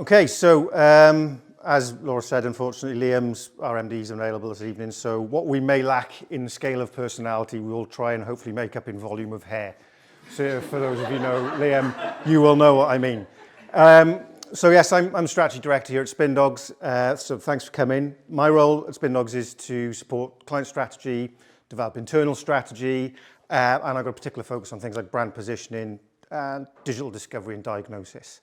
Okay, so as Laura said, unfortunately, Liam's RMD is available this evening. So what we may lack in scale of personality, we will try and hopefully make up in volume of hair. So for those of you who know Liam, you will know what I mean. So yes, I'm strategy director here at Spin Dogs. So thanks for coming. My role at Spin Dogs is to support client strategy, develop internal strategy, and I've got a particular focus on things like brand positioning and digital discovery and diagnosis.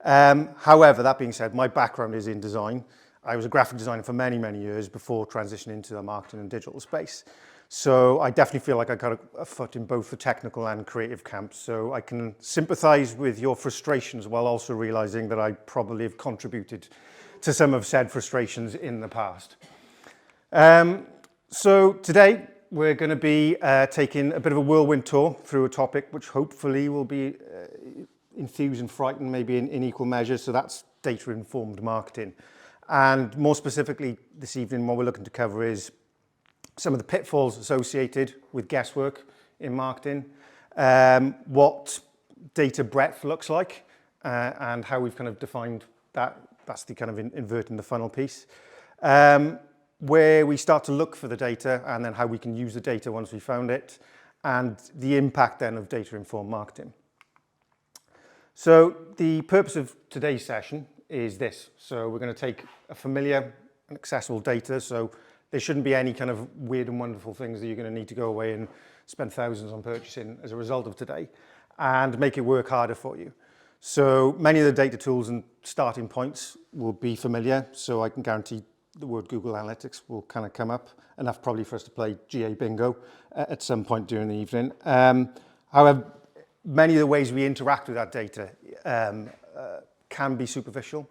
However, that being said, my background is in design. I was a graphic designer for many, many years before transitioning into the marketing and digital space. So I definitely feel like I got a foot in both the technical and creative camps. So I can sympathize with your frustrations while also realizing that I probably have contributed to some of said frustrations in the past. So today we're going to be taking a bit of a whirlwind tour through a topic which hopefully will be enthuse and frighten maybe in equal measure. So that's data-informed marketing. And more specifically this evening, what we're looking to cover is some of the pitfalls associated with guesswork in marketing, what data breadth looks like, and how we've kind of defined that. That's the kind of inverting the funnel piece. Where we start to look for the data and then how we can use the data once we found it, and the impact then of data-informed marketing. So the purpose of today's session is this. So we're going to take a familiar and accessible data. So there shouldn't be any kind of weird and wonderful things that you're going to need to go away and spend thousands on purchasing as a result of today, and make it work harder for you. So many of the data tools and starting points will be familiar. So I can guarantee the word Google Analytics will kind of come up enough probably for us to play GA bingo at some point during the evening. However, many of the ways we interact with that data can be superficial,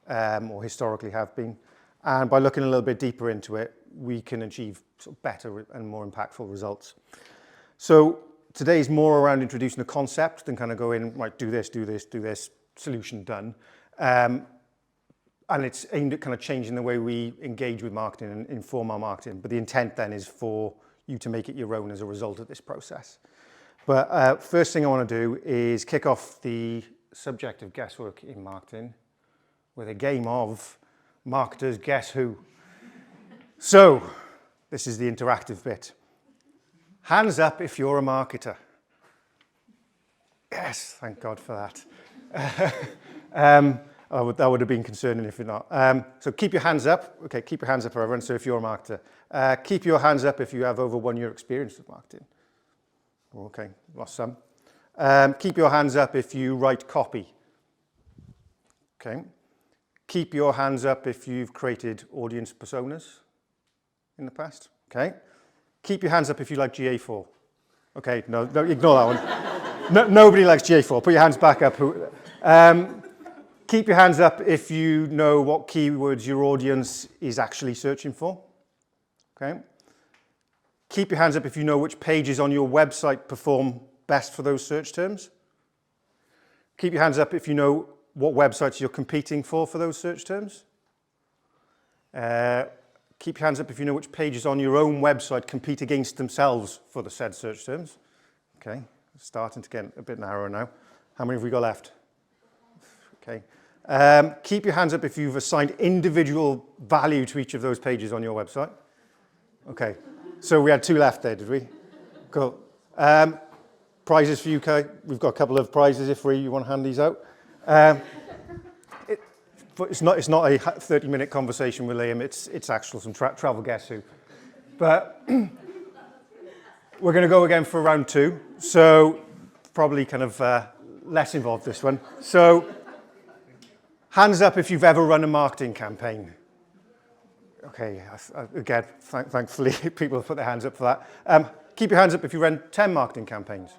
or historically have been. And by looking a little bit deeper into it, we can achieve sort of better and more impactful results. So today is more around introducing a concept than kind of going, right, do this, solution done. And it's aimed at kind of changing the way we engage with marketing and inform our marketing. But the intent then is for you to make it your own as a result of this process. But first thing I want to do is kick off the subject of guesswork in marketing with a game of marketers guess who. So this is the interactive bit. Hands up if you're a marketer. Yes, thank God for that. That would have been concerning if you're not. So keep your hands up. Okay, keep your hands up, everyone. So if you're a marketer. Keep your hands up if you have over 1 year experience with marketing. Okay, lost some. Keep your hands up if you write copy. Okay. Keep your hands up if you've created audience personas in the past. Okay. Keep your hands up if you like GA4. Okay, no, ignore that one. No, nobody likes GA4. Put your hands back up. Keep your hands up if you know what keywords your audience is actually searching for. Okay. Keep your hands up if you know which pages on your website perform best for those search terms. Keep your hands up if you know what websites you're competing for those search terms. Keep your hands up if you know which pages on your own website compete against themselves for the said search terms. Okay, starting to get a bit narrower now. How many have we got left? Okay. Keep your hands up if you've assigned individual value to each of those pages on your website. Okay. So we had 2 left there, did we? Cool. Prizes for you, Kai. We've got a couple of prizes if you want to hand these out. It's not a 30-minute conversation with Liam. It's actual some travel guess who. But we're going to go again for round 2. So probably kind of less involved this one. So hands up if you've ever run a marketing campaign. Okay, again, thankfully, people have put their hands up for that. Keep your hands up if you run 10 marketing campaigns.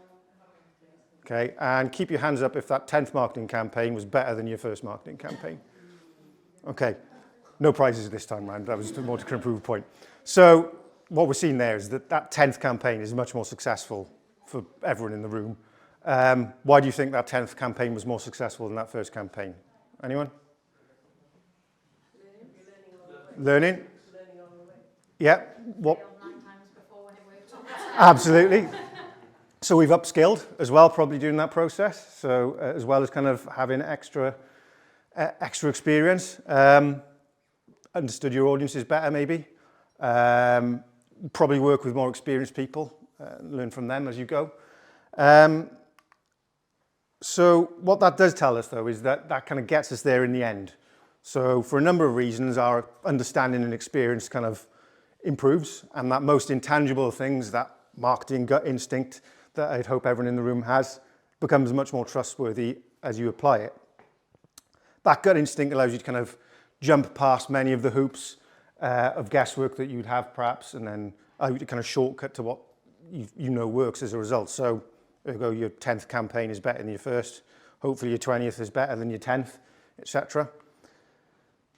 Okay, and keep your hands up if that 10th marketing campaign was better than your first marketing campaign. Okay, no prizes this time round. That was more to improve point. So what we're seeing there is that 10th campaign is much more successful for everyone in the room. Why do you think that 10th campaign was more successful than that first campaign? Anyone? Learning? Learning on the way. Yeah. What? Absolutely. So we've upskilled as well, probably during that process. So as well as kind of having extra extra experience, understood your audiences better maybe, probably work with more experienced people, learn from them as you go. So what that does tell us though is that that kind of gets us there in the end. So for a number of reasons, our understanding and experience kind of improves, and that most intangible things, that marketing gut instinct that I'd hope everyone in the room has, becomes much more trustworthy as you apply it. That gut instinct allows you to kind of jump past many of the hoops of guesswork that you'd have perhaps, and then to kind of shortcut to what you know works as a result. So ergo, your 10th campaign is better than your first, hopefully your 20th is better than your 10th, etc.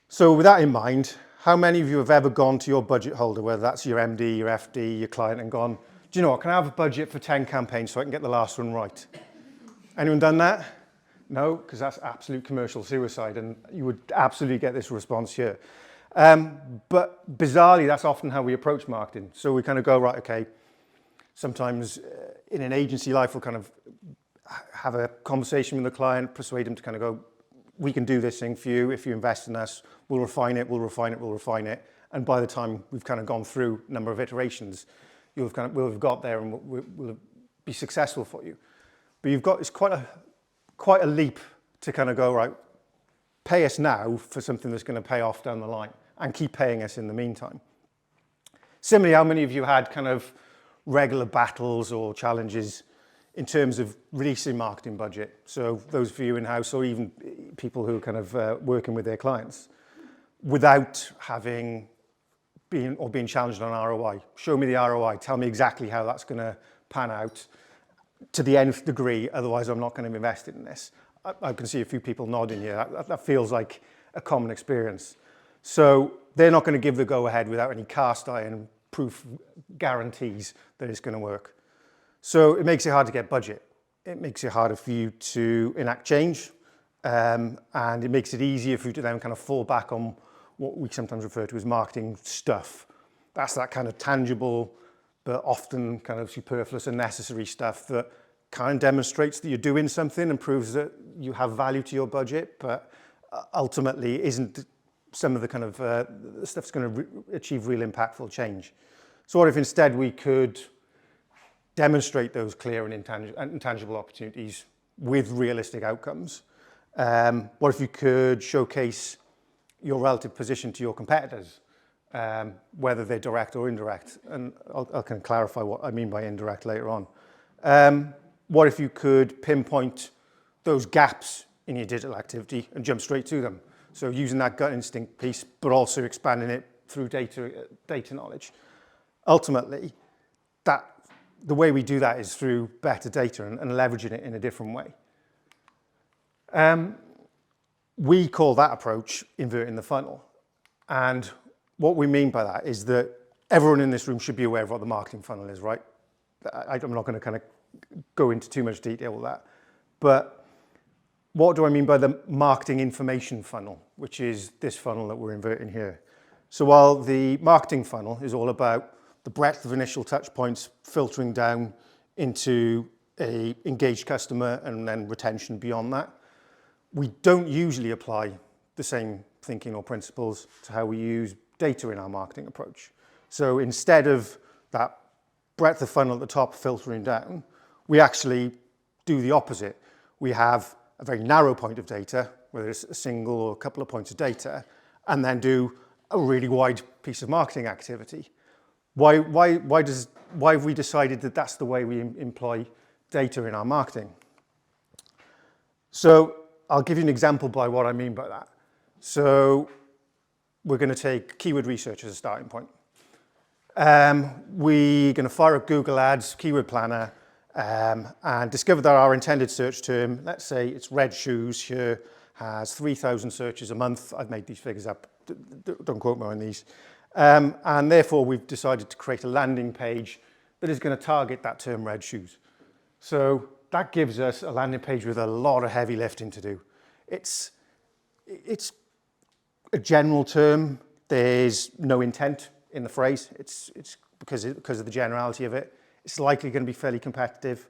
So with that in mind, how many of you have ever gone to your budget holder, whether that's your MD, your FD, your client, and gone, do you know what, can I have a budget for 10 campaigns so I can get the last one right? Anyone done that? No, because that's absolute commercial suicide, and you would absolutely get this response here. But bizarrely, that's often how we approach marketing. So we kind of go, right, okay, sometimes in an agency life, we'll kind of have a conversation with the client, persuade them to kind of go, we can do this thing for you. If you invest in us, we'll refine it, we'll refine it, we'll refine it. And by the time we've kind of gone through a number of iterations, we'll have got there and we'll be successful for you. But it's quite a leap to kind of go, right, pay us now for something that's going to pay off down the line and keep paying us in the meantime. Similarly, how many of you had kind of regular battles or challenges in terms of releasing marketing budget? So those of you in-house or even people who are kind of working with their clients without being challenged on ROI. Show me the ROI, tell me exactly how that's going to pan out to the nth degree, otherwise I'm not going to invest in this. I can see a few people nodding here. That feels like a common experience. So they're not going to give the go-ahead without any cast iron proof guarantees that it's going to work. So it makes it hard to get budget. It makes it harder for you to enact change, and it makes it easier for you to then kind of fall back on what we sometimes refer to as marketing stuff. That's that kind of tangible, but often kind of superfluous and necessary stuff that kind of demonstrates that you're doing something and proves that you have value to your budget, but ultimately isn't some of the kind of stuff that's going to achieve real impactful change. So what if instead we could demonstrate those clear and intangible opportunities with realistic outcomes? What if you could showcase your relative position to your competitors, whether they're direct or indirect? And I'll kind of clarify what I mean by indirect later on. What if you could pinpoint those gaps in your digital activity and jump straight to them? So using that gut instinct piece, but also expanding it through data knowledge. Ultimately, the way we do that is through better data and leveraging it in a different way. We call that approach inverting the funnel. And what we mean by that is that everyone in this room should be aware of what the marketing funnel is, right? I'm not going to kind of go into too much detail with that. But what do I mean by the marketing information funnel, which is this funnel that we're inverting here? So while the marketing funnel is all about the breadth of initial touch points filtering down into a engaged customer and then retention beyond that, we don't usually apply the same thinking or principles to how we use data in our marketing approach. So instead of that breadth of funnel at the top filtering down, we actually do the opposite. We have a very narrow point of data, whether it's a single or a couple of points of data, and then do a really wide piece of marketing activity. Why have we decided that that's the way we employ data in our marketing? So I'll give you an example by what I mean by that. So we're going to take keyword research as a starting point. We're going to fire up Google Ads, keyword planner, and discover that our intended search term, let's say it's red shoes here, has 3,000 searches a month. I've made these figures up, don't quote me on these. And therefore we've decided to create a landing page that is going to target that term red shoes. So that gives us a landing page with a lot of heavy lifting to do. It's a general term. There's no intent in the phrase. It's because of the generality of it. It's likely going to be fairly competitive,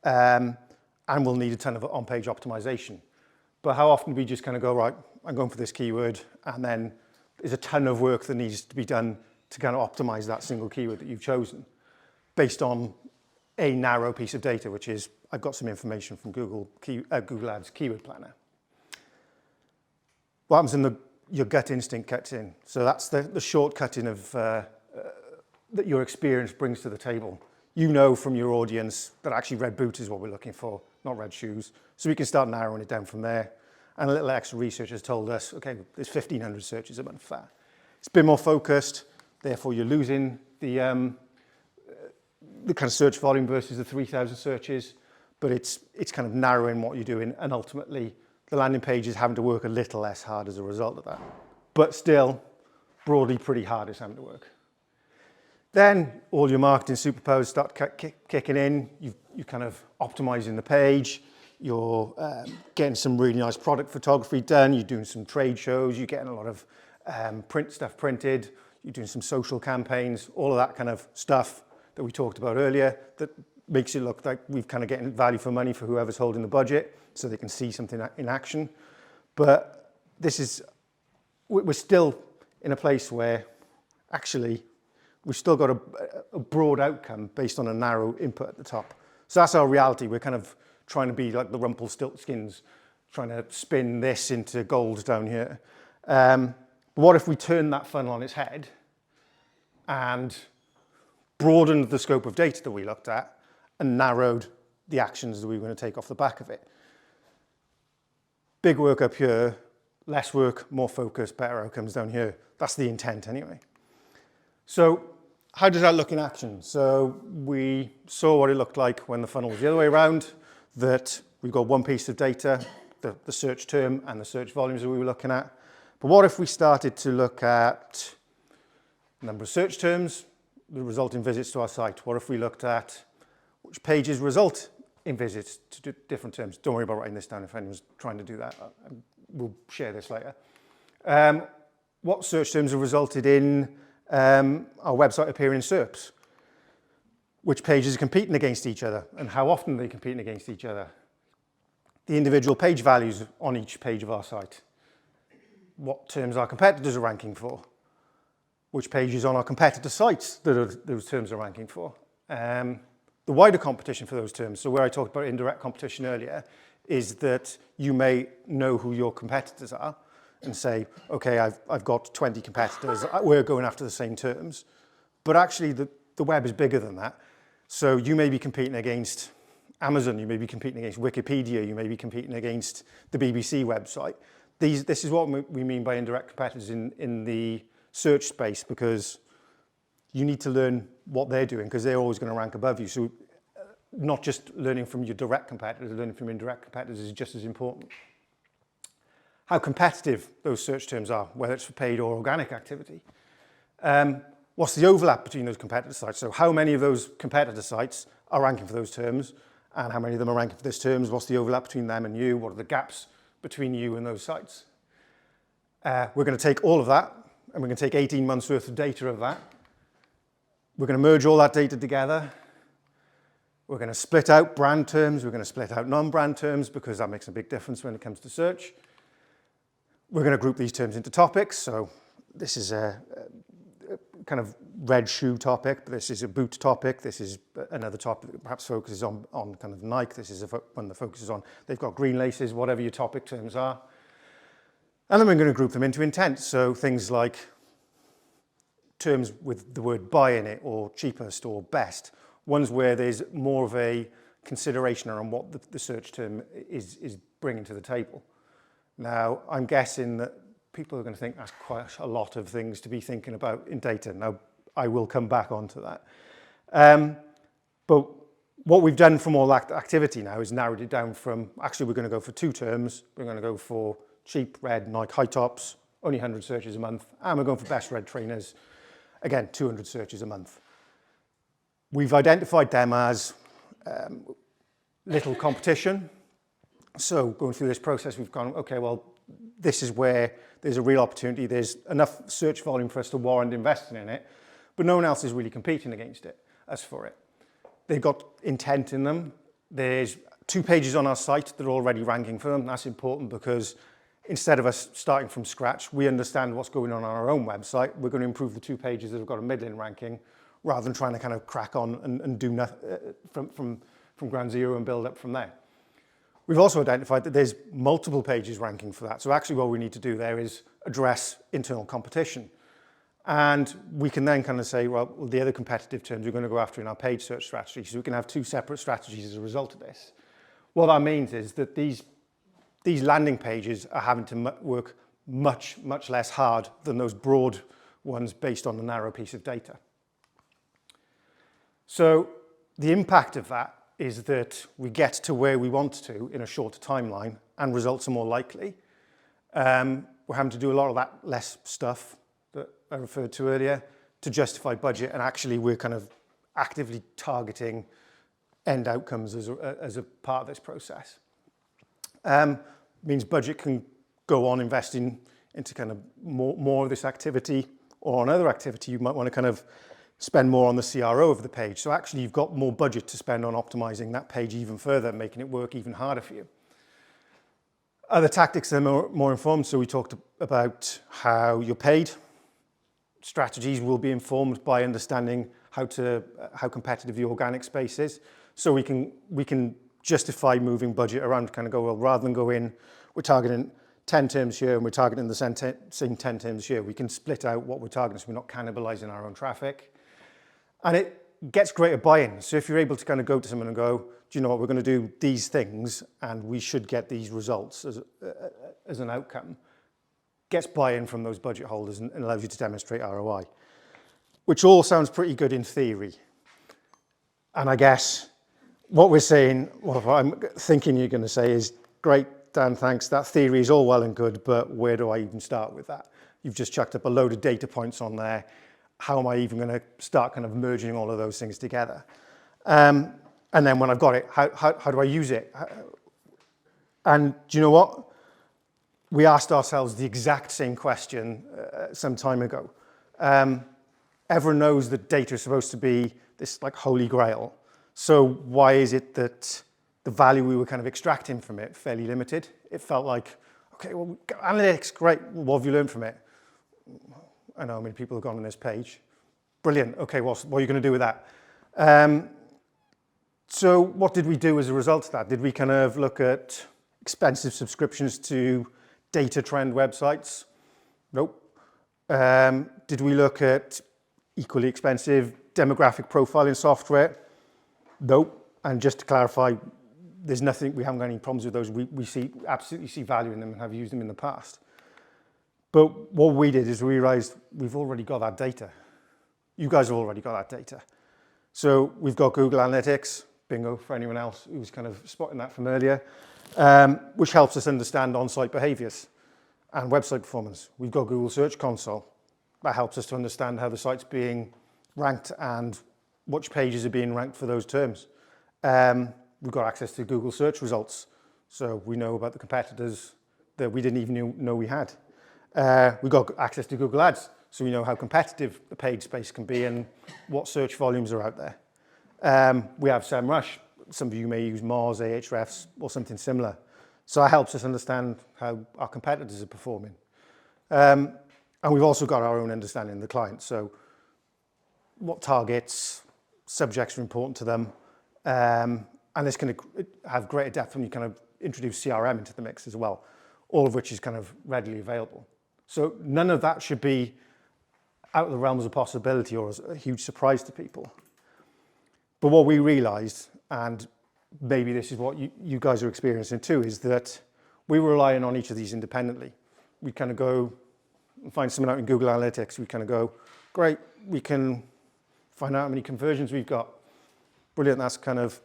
and we'll need a ton of on-page optimization. But how often do we just kind of go, right, I'm going for this keyword, and then there's a ton of work that needs to be done to kind of optimize that single keyword that you've chosen based on a narrow piece of data, which is I've got some information from Google Ads Keyword Planner. What happens in your gut instinct cuts in. So that's the shortcutting of that your experience brings to the table. You know from your audience that actually red boot is what we're looking for, not red shoes. So we can start narrowing it down from there. And a little extra research has told us, okay, there's 1,500 searches a month there. It's a bit more focused, therefore you're losing the kind of search volume versus the 3,000 searches, but it's kind of narrowing what you're doing, and ultimately the landing page is having to work a little less hard as a result of that. But still, broadly pretty hard it's having to work. Then all your marketing superpowers start kicking in. You're kind of optimizing the page. You're getting some really nice product photography done. You're doing some trade shows. You're getting a lot of print stuff printed. You're doing some social campaigns, all of that kind of stuff that we talked about earlier that makes it look like we've kind of getting value for money for whoever's holding the budget so they can see something in action. But we're still in a place where actually we've still got a broad outcome based on a narrow input at the top. So that's our reality. We're kind of trying to be like the Rumpelstiltskins, trying to spin this into gold down here. What if we turn that funnel on its head and broadened the scope of data that we looked at and narrowed the actions that we were going to take off the back of it? Big work up here, less work, more focus, better outcomes down here. That's the intent anyway. So how does that look in action? So we saw what it looked like when the funnel was the other way around, that we've got one piece of data, the search term and the search volumes that we were looking at. But what if we started to look at the number of search terms, the resulting visits to our site? What if we looked at which pages result in visits to different terms? Don't worry about writing this down if anyone's trying to do that. We'll share this later. What search terms have resulted in our website appearing in SERPs? Which pages are competing against each other and how often are they competing against each other? The individual page values on each page of our site. What terms our competitors are ranking for? Which pages on our competitor sites that those terms are ranking for? The wider competition for those terms. So where I talked about indirect competition earlier is that you may know who your competitors are and say, okay, I've got 20 competitors, we're going after the same terms. But actually the web is bigger than that. So you may be competing against Amazon, you may be competing against Wikipedia, you may be competing against the BBC website. This is what we mean by indirect competitors in the search space, because you need to learn what they're doing because they're always going to rank above you. So not just learning from your direct competitors, learning from indirect competitors is just as important. How competitive those search terms are, whether it's for paid or organic activity. What's the overlap between those competitor sites? So how many of those competitor sites are ranking for those terms and how many of them are ranking for those terms? What's the overlap between them and you? What are the gaps between you and those sites? We're going to take all of that and we're going to take 18 months worth of data of that. We're going to merge all that data together. We're going to split out brand terms. We're going to split out non-brand terms because that makes a big difference when it comes to search. We're going to group these terms into topics. So this is a kind of red shoe topic, but this is a boot topic. This is another topic that perhaps focuses on kind of Nike. This is one that focuses on, they've got green laces, whatever your topic terms are. And then we're going to group them into intent. So things like terms with the word buy in it, or cheapest, or best. Ones where there's more of a consideration around what the search term is bringing to the table. Now, I'm guessing that people are going to think that's quite a lot of things to be thinking about in data. Now, I will come back onto that. But what we've done from all that activity now is narrowed it down from, actually, we're going to go for 2 terms. We're going to go for cheap red Nike high tops, only 100 searches a month, and we're going for best red trainers, again, 200 searches a month. We've identified them as little competition. So going through this process, we've gone, okay, well, this is where there's a real opportunity. There's enough search volume for us to warrant investing in it, but no one else is really competing against us for it. They've got intent in them. There's 2 pages on our site that are already ranking for them. That's important because instead of us starting from scratch, we understand what's going on our own website. We're going to improve the 2 pages that have got a middling ranking rather than trying to kind of crack on and do nothing from ground zero and build up from there. We've also identified that there's multiple pages ranking for that. So actually what we need to do there is address internal competition. And we can then kind of say, well, the other competitive terms we're going to go after in our page search strategy. So we can have 2 separate strategies as a result of this. What that means is that these landing pages are having to work much, much less hard than those broad ones based on a narrow piece of data. So the impact of that is that we get to where we want to in a shorter timeline and results are more likely. We're having to do a lot of that less stuff that I referred to earlier to justify budget, and actually we're kind of actively targeting end outcomes as a part of this process. Means budget can go on investing into kind of more of this activity, or another activity you might want to kind of spend more on the CRO of the page. So actually you've got more budget to spend on optimizing that page even further, making it work even harder for you. Other tactics are more informed. So we talked about how you're paid. Strategies will be informed by understanding how competitive the organic space is. So we can justify moving budget around, kind of go, well, rather than go in, we're targeting 10 terms here and we're targeting the same 10 terms here. We can split out what we're targeting so we're not cannibalizing our own traffic. And it gets greater buy-in. So if you're able to kind of go to someone and go, do you know what, we're going to do these things and we should get these results as an outcome, gets buy-in from those budget holders and allows you to demonstrate ROI, which all sounds pretty good in theory. And I guess what we're saying, what I'm thinking you're going to say is, great, Dan, thanks. That theory is all well and good, but where do I even start with that? You've just chucked up a load of data points on there. How am I even going to start kind of merging all of those things together? And then when I've got it, how do I use it? And do you know what? We asked ourselves the exact same question some time ago. Everyone knows that data is supposed to be this like holy grail. So why is it that the value we were kind of extracting from it fairly limited? It felt like, okay, well, analytics, great. What have you learned from it? I know how many people have gone on this page. Brilliant. Okay, what are you going to do with that? So what did we do as a result of that? Did we kind of look at expensive subscriptions to data trend websites? Nope. Did we look at equally expensive demographic profiling software? Nope. And just to clarify, there's nothing, we haven't got any problems with those. We absolutely see value in them and have used them in the past. But what we did is we realized we've already got that data. You guys have already got that data. So we've got Google Analytics, bingo for anyone else who was kind of spotting that from earlier, which helps us understand on-site behaviors and website performance. We've got Google Search Console. That helps us to understand how the site's being ranked and which pages are being ranked for those terms. We've got access to Google search results. So we know about the competitors that we didn't even know we had. We've got access to Google Ads. So we know how competitive the paid space can be and what search volumes are out there. We have SEMrush. Some of you may use Moz, Ahrefs, or something similar. So that helps us understand how our competitors are performing. And we've also got our own understanding of the client. So what targets, subjects are important to them. And this can have greater depth when you kind of introduce CRM into the mix as well, all of which is kind of readily available. So none of that should be out of the realms of possibility or a huge surprise to people. But what we realized, and maybe this is what you guys are experiencing too, is that we were relying on each of these independently. We kind of go and find something out in Google Analytics. We kind of go, great, we can find out how many conversions we've got. Brilliant, that's kind of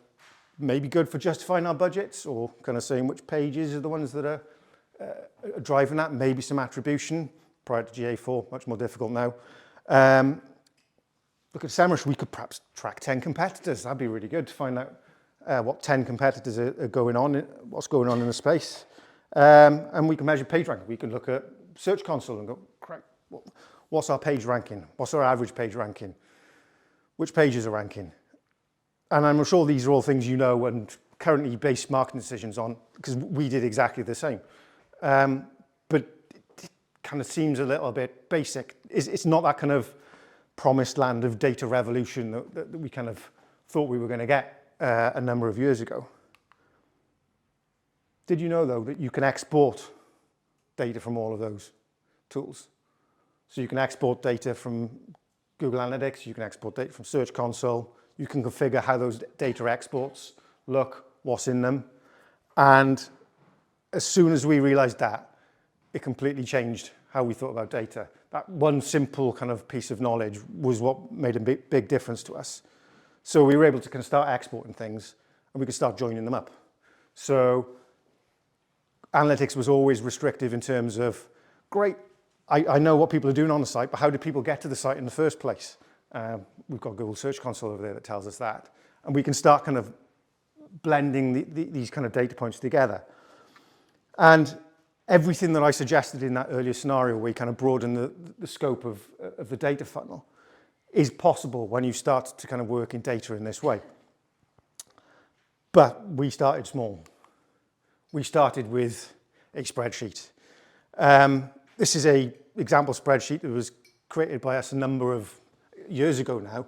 maybe good for justifying our budgets or kind of saying which pages are the ones that are driving that, maybe some attribution. Prior to GA4, much more difficult now. Look at SEMrush, we could perhaps track 10 competitors. That'd be really good to find out what 10 competitors are going on, what's going on in the space. And we can measure page ranking. We can look at Search Console and go, correct, what's our page ranking? What's our average page ranking? Which pages are ranking? And I'm sure these are all things you know and currently base marketing decisions on, because we did exactly the same. but it kind of seems a little bit basic. It's not that kind of promised land of data revolution that we kind of thought we were going to get a number of years ago. Did you know, though, that you can export data from all of those tools? So you can export data from Google Analytics, you can export data from Search Console, you can configure how those data exports look, what's in them. And as soon as we realized that, it completely changed how we thought about data. That one simple kind of piece of knowledge was what made a big difference to us. So we were able to kind of start exporting things, and we could start joining them up. So analytics was always restrictive in terms of, great, I know what people are doing on the site, but how did people get to the site in the first place? We've got Google Search Console over there that tells us that. And we can start kind of blending these kind of data points together. And everything that I suggested in that earlier scenario, where you kind of broaden the scope of the data funnel, is possible when you start to kind of work in data in this way. But we started small. We started with a spreadsheet. This is an example spreadsheet that was created by us a number of years ago now.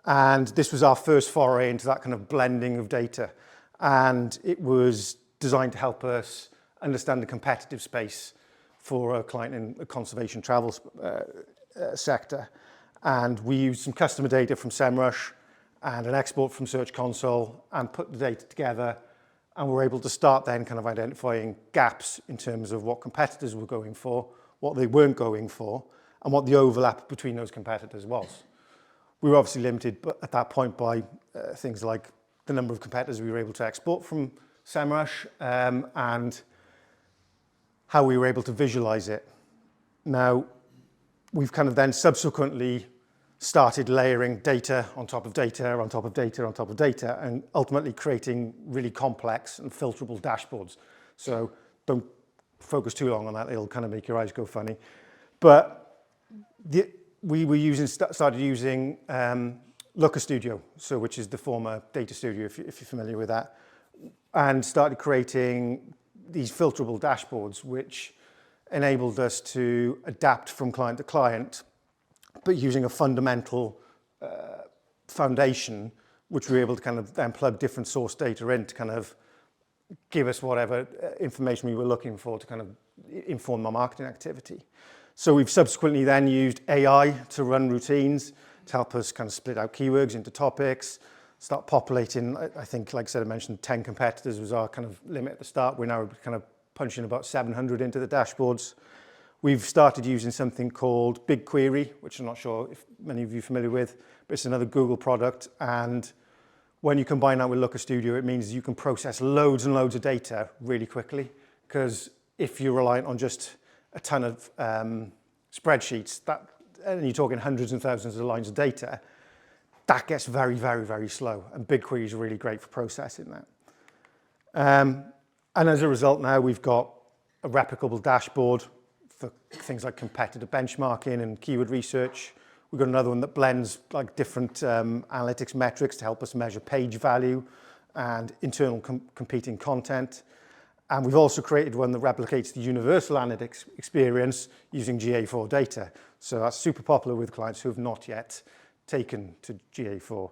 And this was our first foray into that kind of blending of data. And it was designed to help us understand the competitive space for a client in the conservation travel sector. And we used some customer data from SEMrush and an export from Search Console and put the data together. And we're able to start then kind of identifying gaps in terms of what competitors were going for, what they weren't going for, and what the overlap between those competitors was. We were obviously limited at that point by things like the number of competitors we were able to export from SEMrush and how we were able to visualize it. Now, we've kind of then subsequently started layering data on top of data, on top of data, on top of data, and ultimately creating really complex and filterable dashboards. So don't focus too long on that, it'll kind of make your eyes go funny. But we started using Looker Studio, which is the former Data Studio, if you're familiar with that, and started creating these filterable dashboards, which enabled us to adapt from client to client, but using a fundamental foundation, which we were able to kind of then plug different source data in to kind of give us whatever information we were looking for to kind of inform our marketing activity. So we've subsequently then used AI to run routines to help us kind of split out keywords into topics, start populating. I think, like I said, I mentioned 10 competitors was our kind of limit at the start. We're now kind of punching about 700 into the dashboards. We've started using something called BigQuery, which I'm not sure if many of you are familiar with, but it's another Google product. And when you combine that with Looker Studio, it means you can process loads and loads of data really quickly. Because if you're reliant on just a ton of spreadsheets, and you're talking hundreds and thousands of lines of data, that gets very, very, very slow. And BigQuery is really great for processing that. And as a result now, we've got a replicable dashboard for things like competitor benchmarking and keyword research. We've got another one that blends like different analytics metrics to help us measure page value and internal competing content. And we've also created one that replicates the universal analytics experience using GA4 data. So that's super popular with clients who have not yet taken to GA4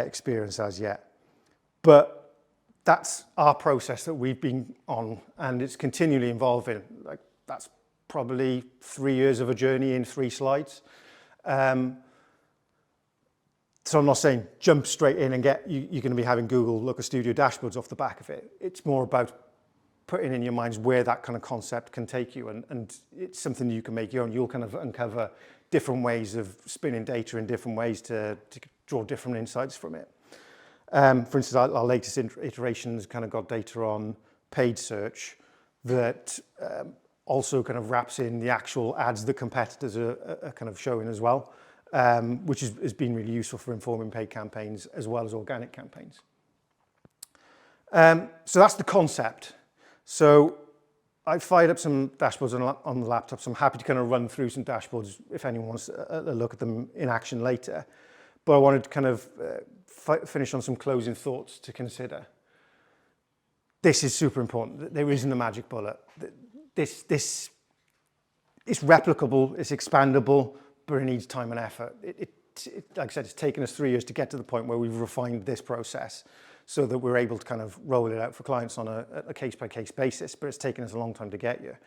experience as yet. But that's our process that we've been on, and it's continually evolving. Like, that's probably 3 years of a journey in 3 slides. So I'm not saying jump straight in and you're going to be having Google Looker Studio dashboards off the back of it. It's more about putting in your minds where that kind of concept can take you, and it's something you can make your own. You'll kind of uncover different ways of spinning data in different ways to draw different insights from it. For instance, our latest iterations kind of got data on paid search that also kind of wraps in the actual ads that competitors are kind of showing as well, which has been really useful for informing paid campaigns as well as organic campaigns. So that's the concept. So I fired up some dashboards on the laptop, so I'm happy to kind of run through some dashboards if anyone wants a look at them in action later. But I wanted to kind of finish on some closing thoughts to consider. This is super important. There isn't a magic bullet. This it's replicable, it's expandable, but it needs time and effort. Like I said, it's taken us 3 years to get to the point where we've refined this process so that we're able to kind of roll it out for clients on a case-by-case basis, but it's taken us a long time to get here.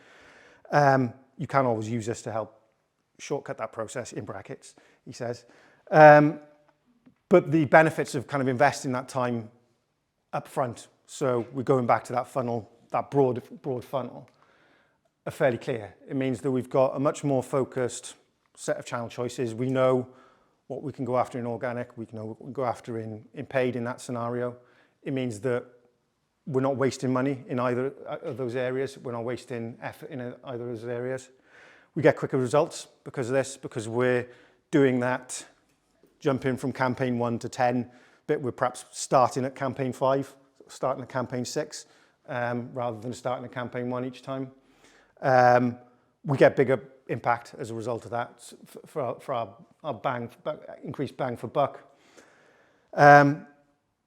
You can always use this to help shortcut that process, in brackets, he says. But the benefits of kind of investing that time up front, so we're going back to that funnel, that broad funnel, are fairly clear. It means that we've got a much more focused set of channel choices. We know what we can go after in organic, we know what we can go after in paid in that scenario. It means that we're not wasting money in either of those areas. We're not wasting effort in either of those areas. We get quicker results because of this, because we're doing that jumping from campaign 1 to 10 bit. We're perhaps starting at campaign 5, starting at campaign 6, rather than starting at campaign 1 each time. We get bigger impact as a result of that for our increased bang for buck.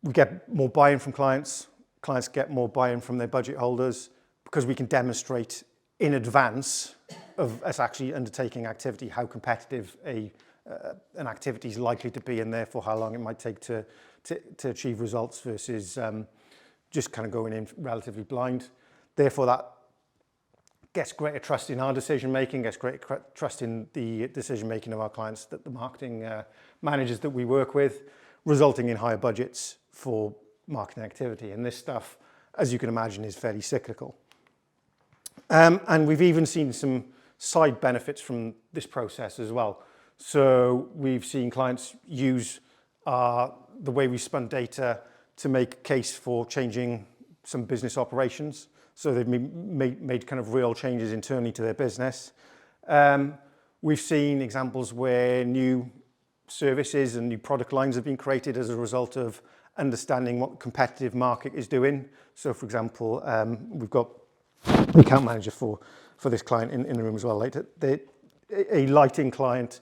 We get more buy-in from clients. Clients get more buy-in from their budget holders because we can demonstrate in advance of us actually undertaking activity how competitive an activity is likely to be, and therefore how long it might take to achieve results versus just kind of going in relatively blind. Therefore, that gets greater trust in our decision making, gets greater trust in the decision making of our clients, that the marketing managers that we work with, resulting in higher budgets for marketing activity. And this stuff, as you can imagine, is fairly cyclical. And we've even seen some side benefits from this process as well. So we've seen clients use the way we spun data to make a case for changing some business operations. So they've made kind of real changes internally to their business. We've seen examples where new services and new product lines have been created as a result of understanding what the competitive market is doing. So for example, we've got an account manager for this client in the room as well later. A lighting client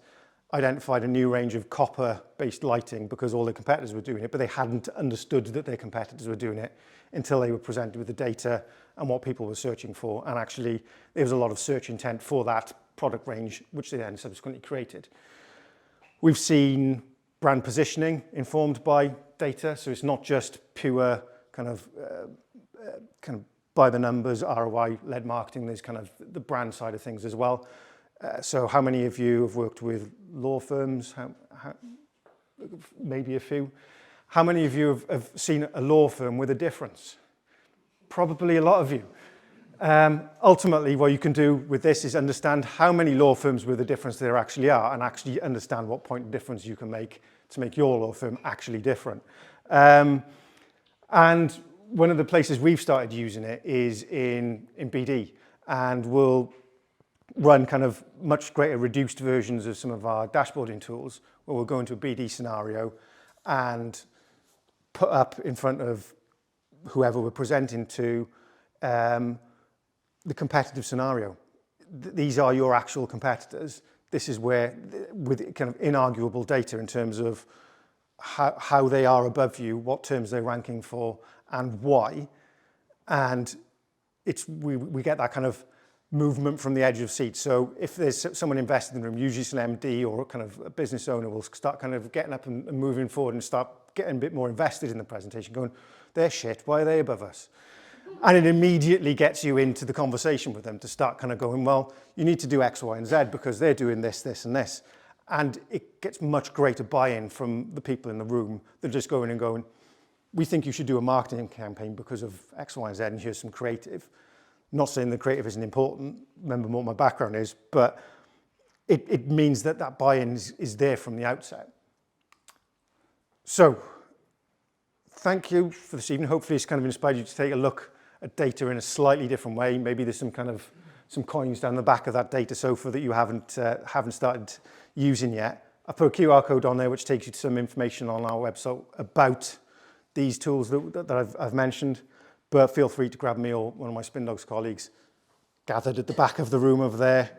identified a new range of copper-based lighting because all their competitors were doing it, but they hadn't understood that their competitors were doing it until they were presented with the data and what people were searching for. And actually, there was a lot of search intent for that product range, which they then subsequently created. We've seen brand positioning informed by data, so it's not just pure kind of by the numbers, ROI-led marketing. There's kind of the brand side of things as well. So how many of you have worked with law firms? Maybe a few. How many of you have seen a law firm with a difference? Probably a lot of you. Ultimately, what you can do with this is understand how many law firms with a difference there actually are, and actually understand what point of difference you can make to make your law firm actually different. And one of the places we've started using it is in BD, and we'll run kind of much greater reduced versions of some of our dashboarding tools, where we'll go into a BD scenario and put up in front of whoever we're presenting to the competitive scenario. These are your actual competitors. This is where, with kind of inarguable data in terms of how they are above you, what terms they're ranking for, and why. And we get that kind of movement from the edge of seat. So if there's someone invested in the room, usually it's an MD or kind of a business owner, will start kind of getting up and moving forward and start getting a bit more invested in the presentation, going, they're shit, why are they above us? And it immediately gets you into the conversation with them to start kind of going, well, you need to do X, Y, and Z because they're doing this, this, and this. And it gets much greater buy-in from the people in the room than just going and going, we think you should do a marketing campaign because of X, Y, and Z, and here's some creative. Not saying the creative isn't important, remember what my background is, but it means that that buy-in is there from the outset. So, thank you for this evening. Hopefully it's kind of inspired you to take a look at data in a slightly different way. Maybe there's some coins down the back of that data sofa that you haven't started using yet. I put a QR code on there which takes you to some information on our website about these tools that I've mentioned. But feel free to grab me or one of my Spin Dogs colleagues gathered at the back of the room over there,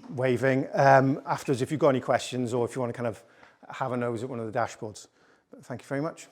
waving. Afterwards, if you've got any questions or if you want to kind of have a nose at one of the dashboards. But thank you very much.